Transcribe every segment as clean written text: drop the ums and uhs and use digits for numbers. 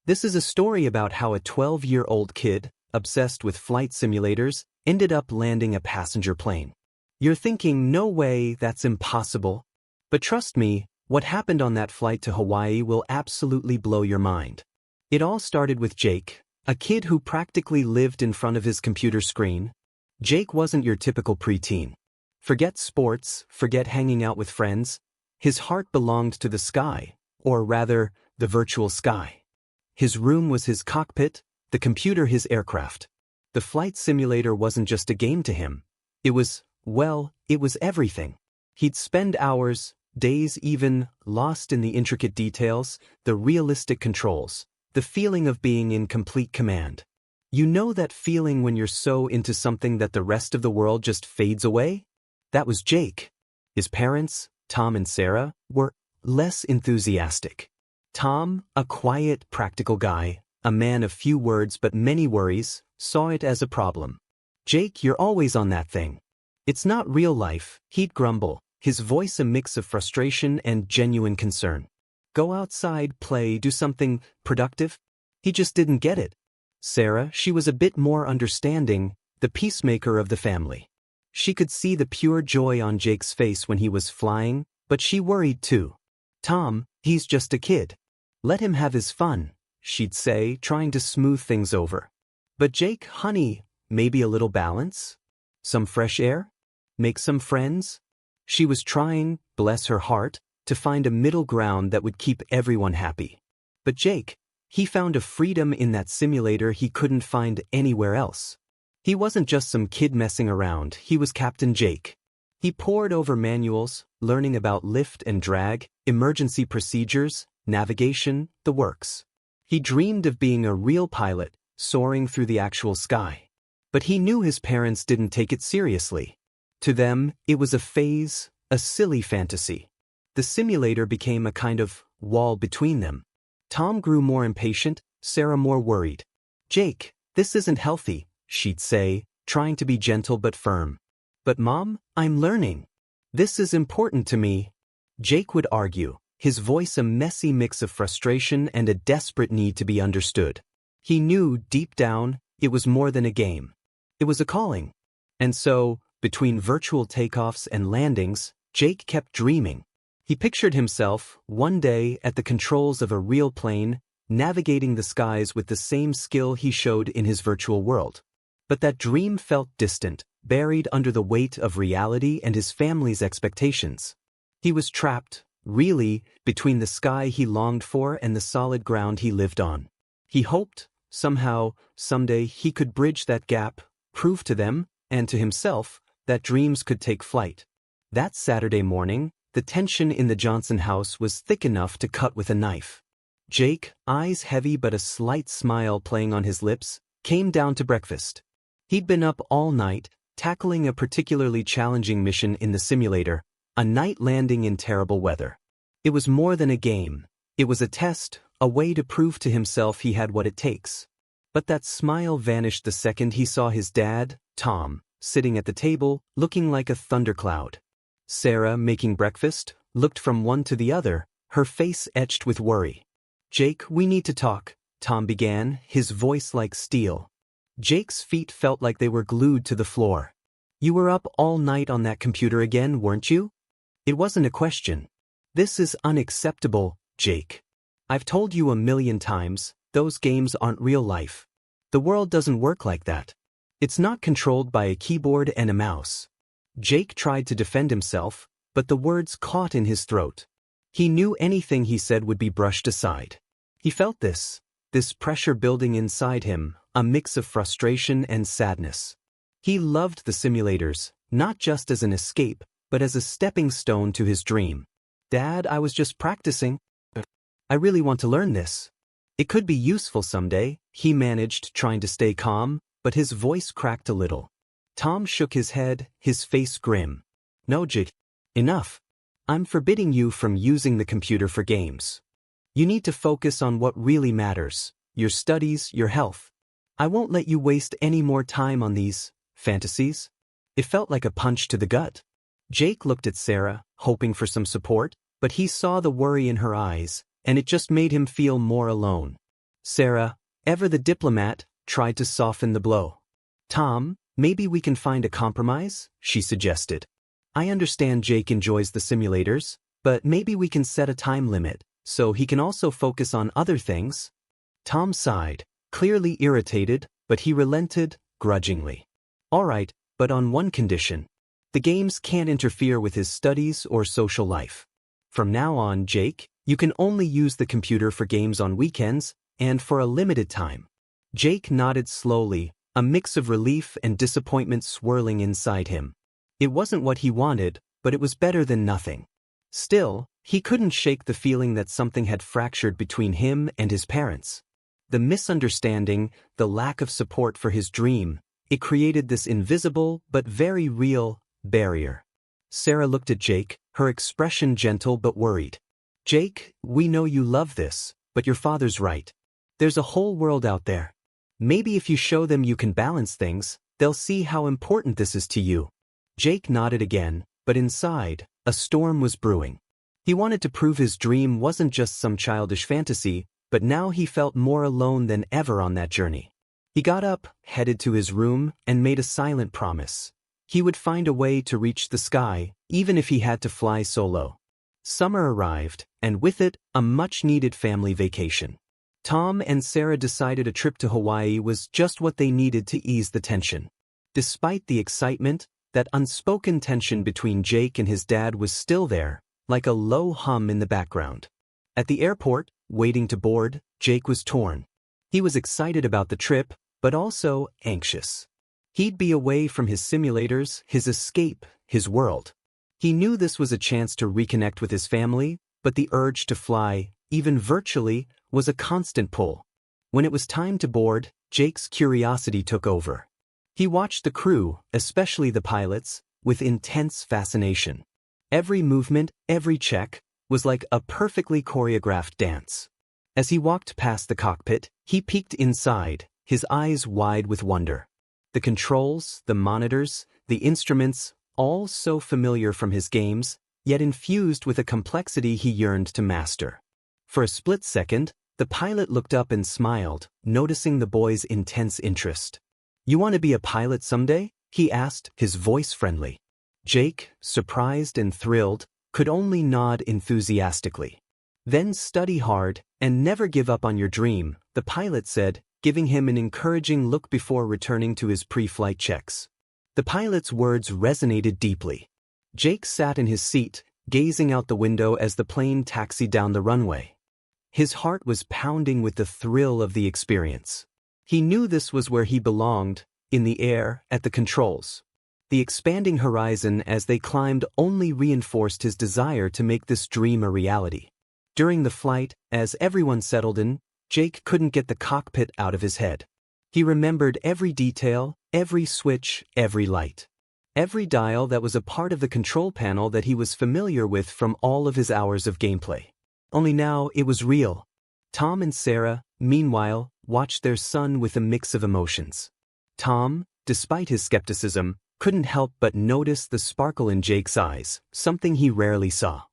This is a story about how a 12-year-old kid, obsessed with flight simulators, ended up landing a passenger plane. You're thinking, no way, that's impossible. But trust me, what happened on that flight to Hawaii will absolutely blow your mind. It all started with Jake, a kid who practically lived in front of his computer screen. Jake wasn't your typical preteen. Forget sports, forget hanging out with friends. His heart belonged to the sky, or rather, the virtual sky. His room was his cockpit, the computer his aircraft. The flight simulator wasn't just a game to him. It was everything. He'd spend hours, days even, lost in the intricate details, the realistic controls, the feeling of being in complete command. You know that feeling when you're so into something that the rest of the world just fades away? That was Jake. His parents, Tom and Sarah, were less enthusiastic. Tom, a quiet, practical guy, a man of few words but many worries, saw it as a problem. "Jake, you're always on that thing. It's not real life," he'd grumble, his voice a mix of frustration and genuine concern. "Go outside, play, do something productive." He just didn't get it. Sarah, she was a bit more understanding, the peacemaker of the family. She could see the pure joy on Jake's face when he was flying, but she worried too. "Tom, he's just a kid. Let him have his fun," she'd say, trying to smooth things over. "But Jake, honey, maybe a little balance? Some fresh air? Make some friends?" She was trying, bless her heart, to find a middle ground that would keep everyone happy. But Jake, he found a freedom in that simulator he couldn't find anywhere else. He wasn't just some kid messing around, he was Captain Jake. He pored over manuals, learning about lift and drag, emergency procedures, navigation, the works. He dreamed of being a real pilot, soaring through the actual sky. But he knew his parents didn't take it seriously. To them, it was a phase, a silly fantasy. The simulator became a kind of wall between them. Tom grew more impatient, Sarah more worried. "Jake, this isn't healthy," she'd say, trying to be gentle but firm. "But Mom, I'm learning. This is important to me," Jake would argue, his voice a messy mix of frustration and a desperate need to be understood. He knew, deep down, it was more than a game. It was a calling. And so, between virtual takeoffs and landings, Jake kept dreaming. He pictured himself, one day, at the controls of a real plane, navigating the skies with the same skill he showed in his virtual world. But that dream felt distant, buried under the weight of reality and his family's expectations. He was trapped, really, between the sky he longed for and the solid ground he lived on. He hoped, somehow, someday he could bridge that gap, prove to them, and to himself, that dreams could take flight. That Saturday morning, the tension in the Johnson house was thick enough to cut with a knife. Jake, eyes heavy but a slight smile playing on his lips, came down to breakfast. He'd been up all night, tackling a particularly challenging mission in the simulator, a night landing in terrible weather. It was more than a game. It was a test, a way to prove to himself he had what it takes. But that smile vanished the second he saw his dad, Tom, sitting at the table, looking like a thundercloud. Sarah, making breakfast, looked from one to the other, her face etched with worry. "Jake, we need to talk," Tom began, his voice like steel. Jake's feet felt like they were glued to the floor. "You were up all night on that computer again, weren't you?" It wasn't a question. "This is unacceptable, Jake. I've told you a million times, those games aren't real life. The world doesn't work like that. It's not controlled by a keyboard and a mouse." Jake tried to defend himself, but the words caught in his throat. He knew anything he said would be brushed aside. He felt this pressure building inside him, a mix of frustration and sadness. He loved the simulators, not just as an escape, but as a stepping stone to his dream. "Dad, I was just practicing. I really want to learn this. It could be useful someday," he managed, trying to stay calm, but his voice cracked a little. Tom shook his head, his face grim. "No, Jake. Enough. I'm forbidding you from using the computer for games. You need to focus on what really matters, your studies, your health. I won't let you waste any more time on these fantasies." It felt like a punch to the gut. Jake looked at Sarah, hoping for some support, but he saw the worry in her eyes, and it just made him feel more alone. Sarah, ever the diplomat, tried to soften the blow. Tom, maybe we can find a compromise, she suggested. I understand Jake enjoys the simulators, but maybe we can set a time limit, so he can also focus on other things. Tom sighed, clearly irritated, but he relented, grudgingly. All right, but on one condition. The games can't interfere with his studies or social life. From now on, Jake, you can only use the computer for games on weekends, and for a limited time. Jake nodded slowly, a mix of relief and disappointment swirling inside him. It wasn't what he wanted, but it was better than nothing. Still, he couldn't shake the feeling that something had fractured between him and his parents. The misunderstanding, the lack of support for his dream, it created this invisible but very real barrier. Sarah looked at Jake, her expression gentle but worried. Jake, we know you love this, but your father's right. There's a whole world out there. Maybe if you show them you can balance things, they'll see how important this is to you. Jake nodded again, but inside, a storm was brewing. He wanted to prove his dream wasn't just some childish fantasy, but now he felt more alone than ever on that journey. He got up, headed to his room, and made a silent promise. He would find a way to reach the sky, even if he had to fly solo. Summer arrived, and with it, a much-needed family vacation. Tom and Sarah decided a trip to Hawaii was just what they needed to ease the tension. Despite the excitement, that unspoken tension between Jake and his dad was still there, like a low hum in the background. At the airport, waiting to board, Jake was torn. He was excited about the trip, but also anxious. He'd be away from his simulators, his escape, his world. He knew this was a chance to reconnect with his family, but the urge to fly, even virtually, was a constant pull. When it was time to board, Jake's curiosity took over. He watched the crew, especially the pilots, with intense fascination. Every movement, every check, was like a perfectly choreographed dance. As he walked past the cockpit, he peeked inside, his eyes wide with wonder. The controls, the monitors, the instruments, all so familiar from his games, yet infused with a complexity he yearned to master. For a split second, the pilot looked up and smiled, noticing the boy's intense interest. You want to be a pilot someday? He asked, his voice friendly. Jake, surprised and thrilled, could only nod enthusiastically. Then study hard, and never give up on your dream, the pilot said, giving him an encouraging look before returning to his pre-flight checks. The pilot's words resonated deeply. Jake sat in his seat, gazing out the window as the plane taxied down the runway. His heart was pounding with the thrill of the experience. He knew this was where he belonged, in the air, at the controls. The expanding horizon as they climbed only reinforced his desire to make this dream a reality. During the flight, as everyone settled in, Jake couldn't get the cockpit out of his head. He remembered every detail, every switch, every light. Every dial that was a part of the control panel that he was familiar with from all of his hours of gameplay. Only now it was real. Tom and Sarah, meanwhile, watched their son with a mix of emotions. Tom, despite his skepticism, couldn't help but notice the sparkle in Jake's eyes, something he rarely saw.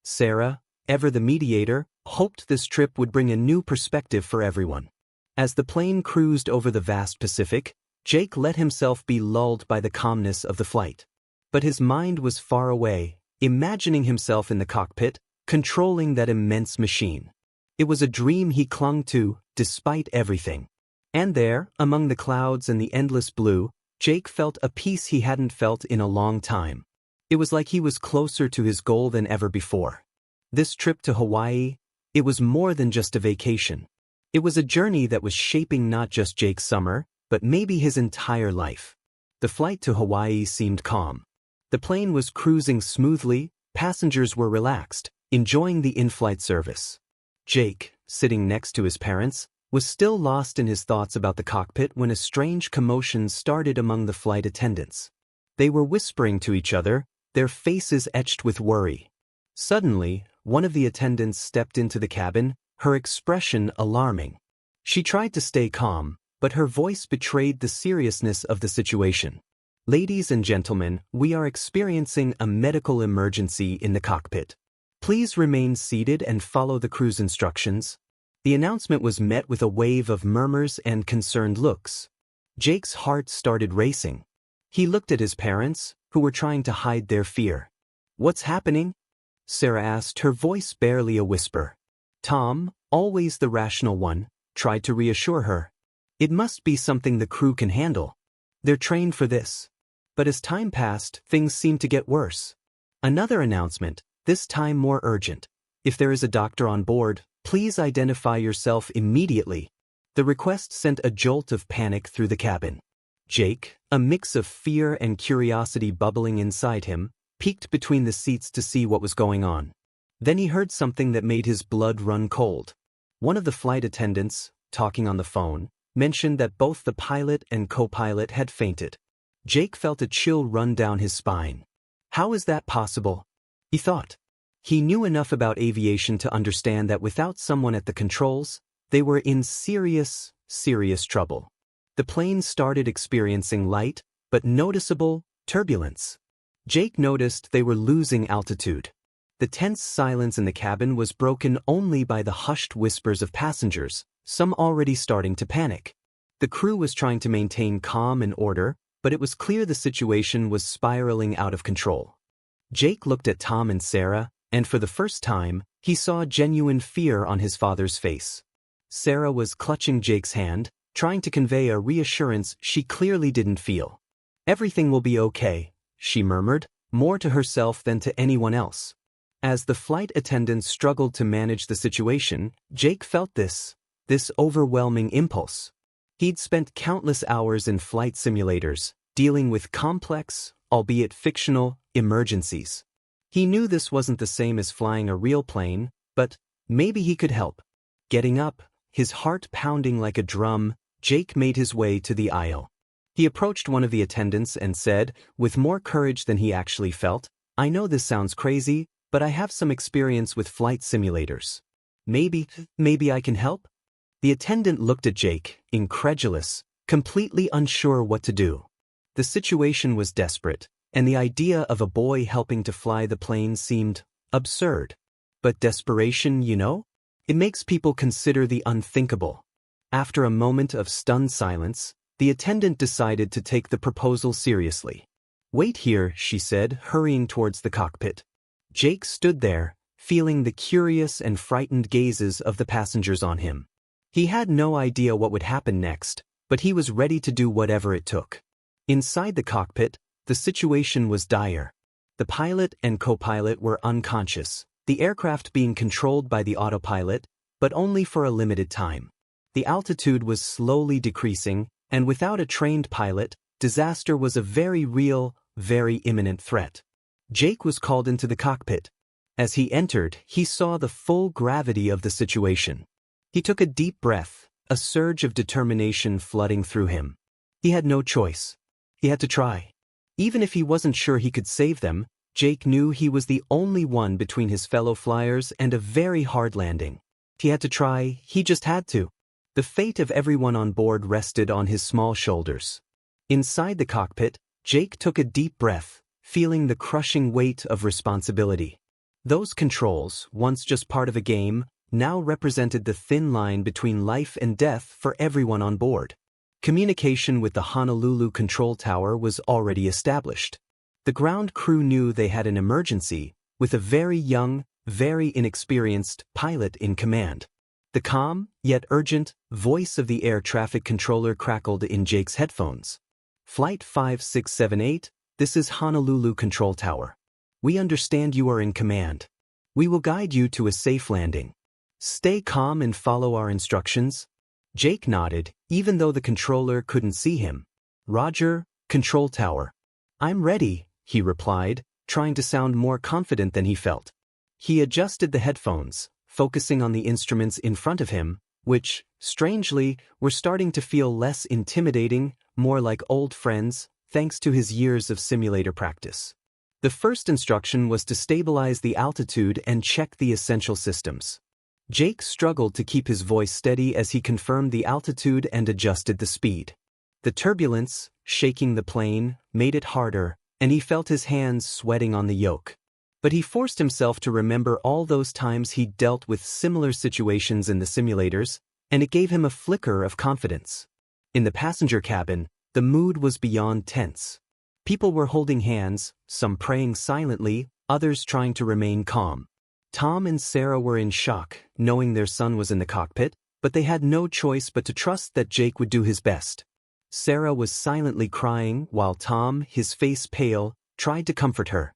Sarah, ever the mediator, hoped this trip would bring a new perspective for everyone. As the plane cruised over the vast Pacific, Jake let himself be lulled by the calmness of the flight. But his mind was far away, imagining himself in the cockpit, controlling that immense machine. It was a dream he clung to, despite everything. And there, among the clouds and the endless blue, Jake felt a peace he hadn't felt in a long time. It was like he was closer to his goal than ever before. This trip to Hawaii, it was more than just a vacation. It was a journey that was shaping not just Jake's summer, but maybe his entire life. The flight to Hawaii seemed calm. The plane was cruising smoothly, passengers were relaxed, enjoying the in-flight service. Jake, sitting next to his parents, was still lost in his thoughts about the cockpit when a strange commotion started among the flight attendants. They were whispering to each other, their faces etched with worry. Suddenly, one of the attendants stepped into the cabin, her expression alarming. She tried to stay calm, but her voice betrayed the seriousness of the situation. Ladies and gentlemen, we are experiencing a medical emergency in the cockpit. Please remain seated and follow the crew's instructions. The announcement was met with a wave of murmurs and concerned looks. Jake's heart started racing. He looked at his parents, who were trying to hide their fear. "What's happening?" Sarah asked, her voice barely a whisper. Tom, always the rational one, tried to reassure her. "It must be something the crew can handle. They're trained for this." But as time passed, things seemed to get worse. Another announcement, this time more urgent. "If there is a doctor on board, please identify yourself immediately." The request sent a jolt of panic through the cabin. Jake, a mix of fear and curiosity bubbling inside him, peeked between the seats to see what was going on. Then he heard something that made his blood run cold. One of the flight attendants, talking on the phone, mentioned that both the pilot and co-pilot had fainted. Jake felt a chill run down his spine. How is that possible? He thought. He knew enough about aviation to understand that without someone at the controls, they were in serious trouble. The plane started experiencing light, but noticeable, turbulence. Jake noticed they were losing altitude. The tense silence in the cabin was broken only by the hushed whispers of passengers, some already starting to panic. The crew was trying to maintain calm and order, but it was clear the situation was spiraling out of control. Jake looked at Tom and Sarah, and for the first time, he saw genuine fear on his father's face. Sarah was clutching Jake's hand, trying to convey a reassurance she clearly didn't feel. "Everything will be okay," she murmured, more to herself than to anyone else. As the flight attendants struggled to manage the situation, Jake felt this overwhelming impulse. He'd spent countless hours in flight simulators, dealing with complex, albeit fictional, emergencies. He knew this wasn't the same as flying a real plane, but maybe he could help. Getting up, his heart pounding like a drum, Jake made his way to the aisle. He approached one of the attendants and said, with more courage than he actually felt, "I know this sounds crazy, but I have some experience with flight simulators. Maybe I can help?" The attendant looked at Jake, incredulous, completely unsure what to do. The situation was desperate, and the idea of a boy helping to fly the plane seemed absurd. But desperation, it makes people consider the unthinkable. After a moment of stunned silence, the attendant decided to take the proposal seriously. "Wait here," she said, hurrying towards the cockpit. Jake stood there, feeling the curious and frightened gazes of the passengers on him. He had no idea what would happen next, but he was ready to do whatever it took. Inside the cockpit, the situation was dire. The pilot and co-pilot were unconscious, the aircraft being controlled by the autopilot, but only for a limited time. The altitude was slowly decreasing, and without a trained pilot, disaster was a very real, very imminent threat. Jake was called into the cockpit. As he entered, he saw the full gravity of the situation. He took a deep breath, a surge of determination flooding through him. He had no choice. He had to try. Even if he wasn't sure he could save them, Jake knew he was the only one between his fellow flyers and a very hard landing. He had to try, he just had to. The fate of everyone on board rested on his small shoulders. Inside the cockpit, Jake took a deep breath, feeling the crushing weight of responsibility. Those controls, once just part of a game, now represented the thin line between life and death for everyone on board. Communication with the Honolulu control tower was already established. The ground crew knew they had an emergency, with a very young, very inexperienced pilot in command. The calm, yet urgent, voice of the air traffic controller crackled in Jake's headphones. "Flight 5678, this is Honolulu Control Tower. We understand you are in command. We will guide you to a safe landing. Stay calm and follow our instructions." Jake nodded, even though the controller couldn't see him. "Roger, Control Tower." "I'm ready," he replied, trying to sound more confident than he felt. He adjusted the headphones, focusing on the instruments in front of him, which, strangely, were starting to feel less intimidating, more like old friends, thanks to his years of simulator practice. The first instruction was to stabilize the altitude and check the essential systems. Jake struggled to keep his voice steady as he confirmed the altitude and adjusted the speed. The turbulence, shaking the plane, made it harder, and he felt his hands sweating on the yoke. But he forced himself to remember all those times he'd dealt with similar situations in the simulators, and it gave him a flicker of confidence. In the passenger cabin, the mood was beyond tense. People were holding hands, some praying silently, others trying to remain calm. Tom and Sarah were in shock, knowing their son was in the cockpit, but they had no choice but to trust that Jake would do his best. Sarah was silently crying while Tom, his face pale, tried to comfort her.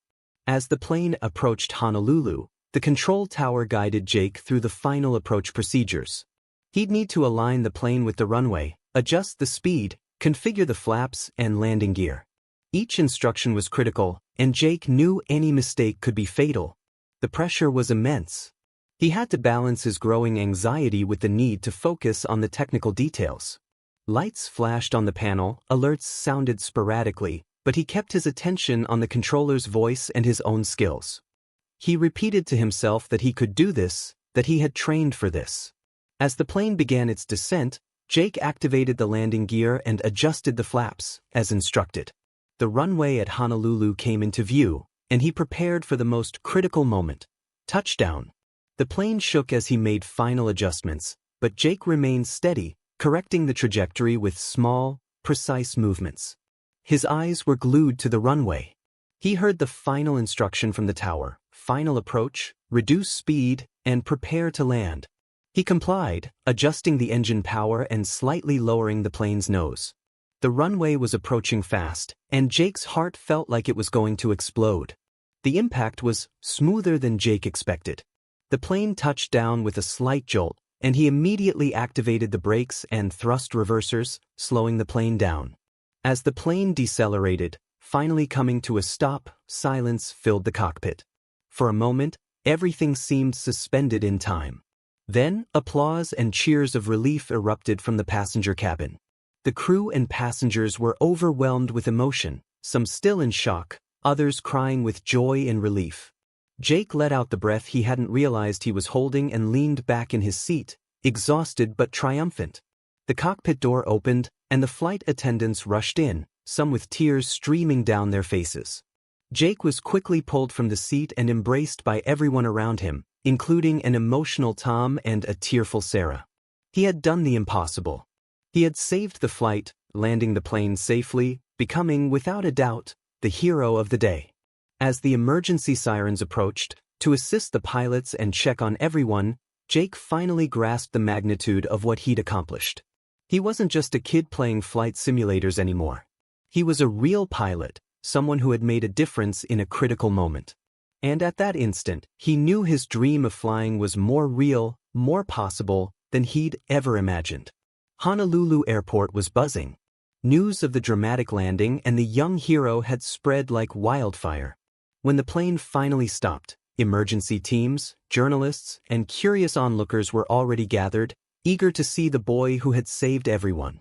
As the plane approached Honolulu, the control tower guided Jake through the final approach procedures. He'd need to align the plane with the runway, adjust the speed, configure the flaps and landing gear. Each instruction was critical, and Jake knew any mistake could be fatal. The pressure was immense. He had to balance his growing anxiety with the need to focus on the technical details. Lights flashed on the panel, alerts sounded sporadically, but he kept his attention on the controller's voice and his own skills. He repeated to himself that he could do this, that he had trained for this. As the plane began its descent, Jake activated the landing gear and adjusted the flaps, as instructed. The runway at Honolulu came into view, and he prepared for the most critical moment. Touchdown. The plane shook as he made final adjustments, but Jake remained steady, correcting the trajectory with small, precise movements. His eyes were glued to the runway. He heard the final instruction from the tower: final approach, reduce speed, and prepare to land. He complied, adjusting the engine power and slightly lowering the plane's nose. The runway was approaching fast, and Jake's heart felt like it was going to explode. The impact was smoother than Jake expected. The plane touched down with a slight jolt, and he immediately activated the brakes and thrust reversers, slowing the plane down. As the plane decelerated, finally coming to a stop, silence filled the cockpit. For a moment, everything seemed suspended in time. Then, applause and cheers of relief erupted from the passenger cabin. The crew and passengers were overwhelmed with emotion, some still in shock, others crying with joy and relief. Jake let out the breath he hadn't realized he was holding and leaned back in his seat, exhausted but triumphant. The cockpit door opened, and the flight attendants rushed in, some with tears streaming down their faces. Jake was quickly pulled from the seat and embraced by everyone around him, including an emotional Tom and a tearful Sarah. He had done the impossible. He had saved the flight, landing the plane safely, becoming, without a doubt, the hero of the day. As the emergency sirens approached, to assist the pilots and check on everyone, Jake finally grasped the magnitude of what he'd accomplished. He wasn't just a kid playing flight simulators anymore. He was a real pilot, someone who had made a difference in a critical moment. And at that instant, he knew his dream of flying was more real, more possible, than he'd ever imagined. Honolulu Airport was buzzing. News of the dramatic landing and the young hero had spread like wildfire. When the plane finally stopped, emergency teams, journalists, and curious onlookers were already gathered, eager to see the boy who had saved everyone.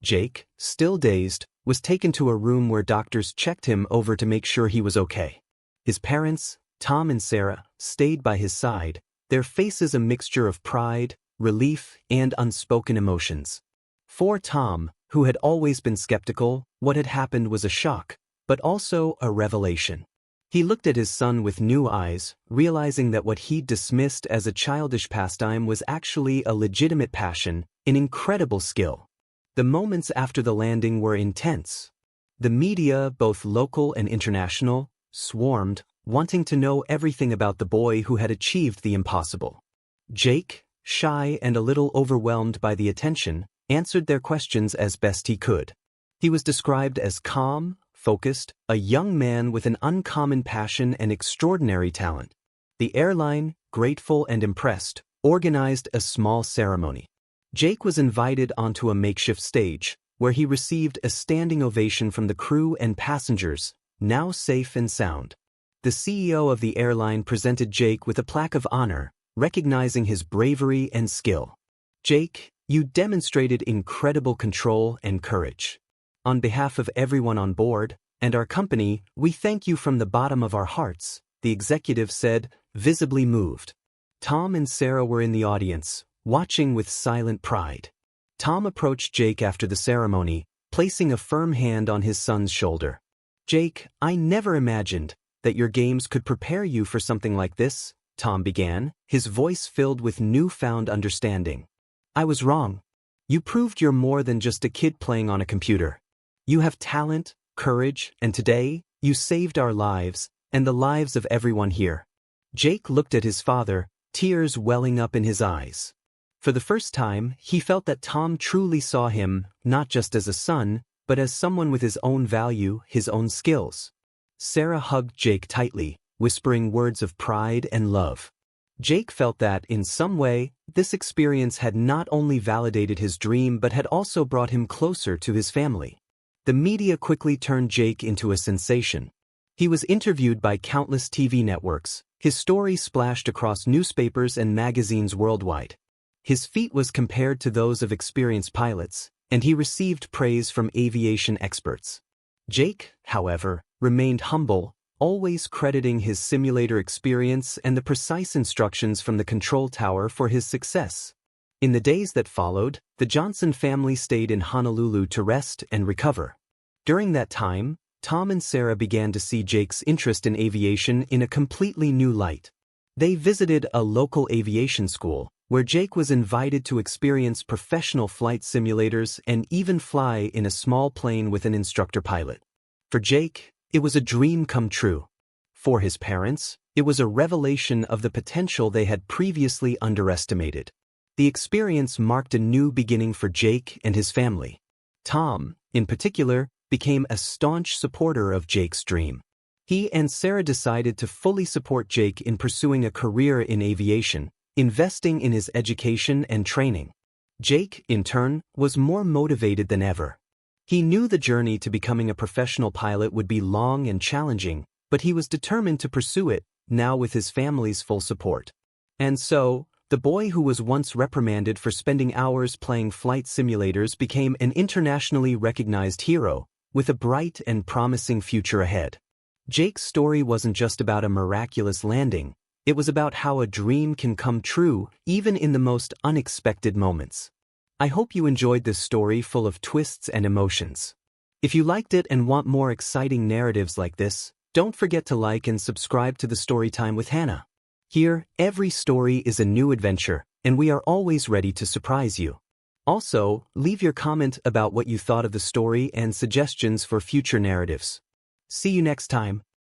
Jake, still dazed, was taken to a room where doctors checked him over to make sure he was okay. His parents, Tom and Sarah, stayed by his side, their faces a mixture of pride, relief, and unspoken emotions. For Tom, who had always been skeptical, what had happened was a shock, but also a revelation. He looked at his son with new eyes, realizing that what he'd dismissed as a childish pastime was actually a legitimate passion, an incredible skill. The moments after the landing were intense. The media, both local and international, swarmed, wanting to know everything about the boy who had achieved the impossible. Jake, shy and a little overwhelmed by the attention, answered their questions as best he could. He was described as calm, focused, a young man with an uncommon passion and extraordinary talent. The airline, grateful and impressed, organized a small ceremony. Jake was invited onto a makeshift stage, where he received a standing ovation from the crew and passengers, now safe and sound. The CEO of the airline presented Jake with a plaque of honor, recognizing his bravery and skill. "Jake, you demonstrated incredible control and courage. On behalf of everyone on board, and our company, we thank you from the bottom of our hearts," the executive said, visibly moved. Tom and Sarah were in the audience, watching with silent pride. Tom approached Jake after the ceremony, placing a firm hand on his son's shoulder. "Jake, I never imagined that your games could prepare you for something like this," Tom began, his voice filled with newfound understanding. "I was wrong. You proved you're more than just a kid playing on a computer. You have talent, courage, and today, you saved our lives, and the lives of everyone here." Jake looked at his father, tears welling up in his eyes. For the first time, he felt that Tom truly saw him, not just as a son, but as someone with his own value, his own skills. Sarah hugged Jake tightly, whispering words of pride and love. Jake felt that, in some way, this experience had not only validated his dream but had also brought him closer to his family. The media quickly turned Jake into a sensation. He was interviewed by countless TV networks, his story splashed across newspapers and magazines worldwide. His feat was compared to those of experienced pilots, and he received praise from aviation experts. Jake, however, remained humble, always crediting his simulator experience and the precise instructions from the control tower for his success. In the days that followed, the Johnson family stayed in Honolulu to rest and recover. During that time, Tom and Sarah began to see Jake's interest in aviation in a completely new light. They visited a local aviation school, where Jake was invited to experience professional flight simulators and even fly in a small plane with an instructor pilot. For Jake, it was a dream come true. For his parents, it was a revelation of the potential they had previously underestimated. The experience marked a new beginning for Jake and his family. Tom, in particular, became a staunch supporter of Jake's dream. He and Sarah decided to fully support Jake in pursuing a career in aviation, investing in his education and training. Jake, in turn, was more motivated than ever. He knew the journey to becoming a professional pilot would be long and challenging, but he was determined to pursue it, now with his family's full support. And so, the boy who was once reprimanded for spending hours playing flight simulators became an internationally recognized hero, with a bright and promising future ahead. Jake's story wasn't just about a miraculous landing, it was about how a dream can come true even in the most unexpected moments. I hope you enjoyed this story full of twists and emotions. If you liked it and want more exciting narratives like this, don't forget to like and subscribe to the Storytime with Hannah. Here, every story is a new adventure, and we are always ready to surprise you. Also, leave your comment about what you thought of the story and suggestions for future narratives. See you next time.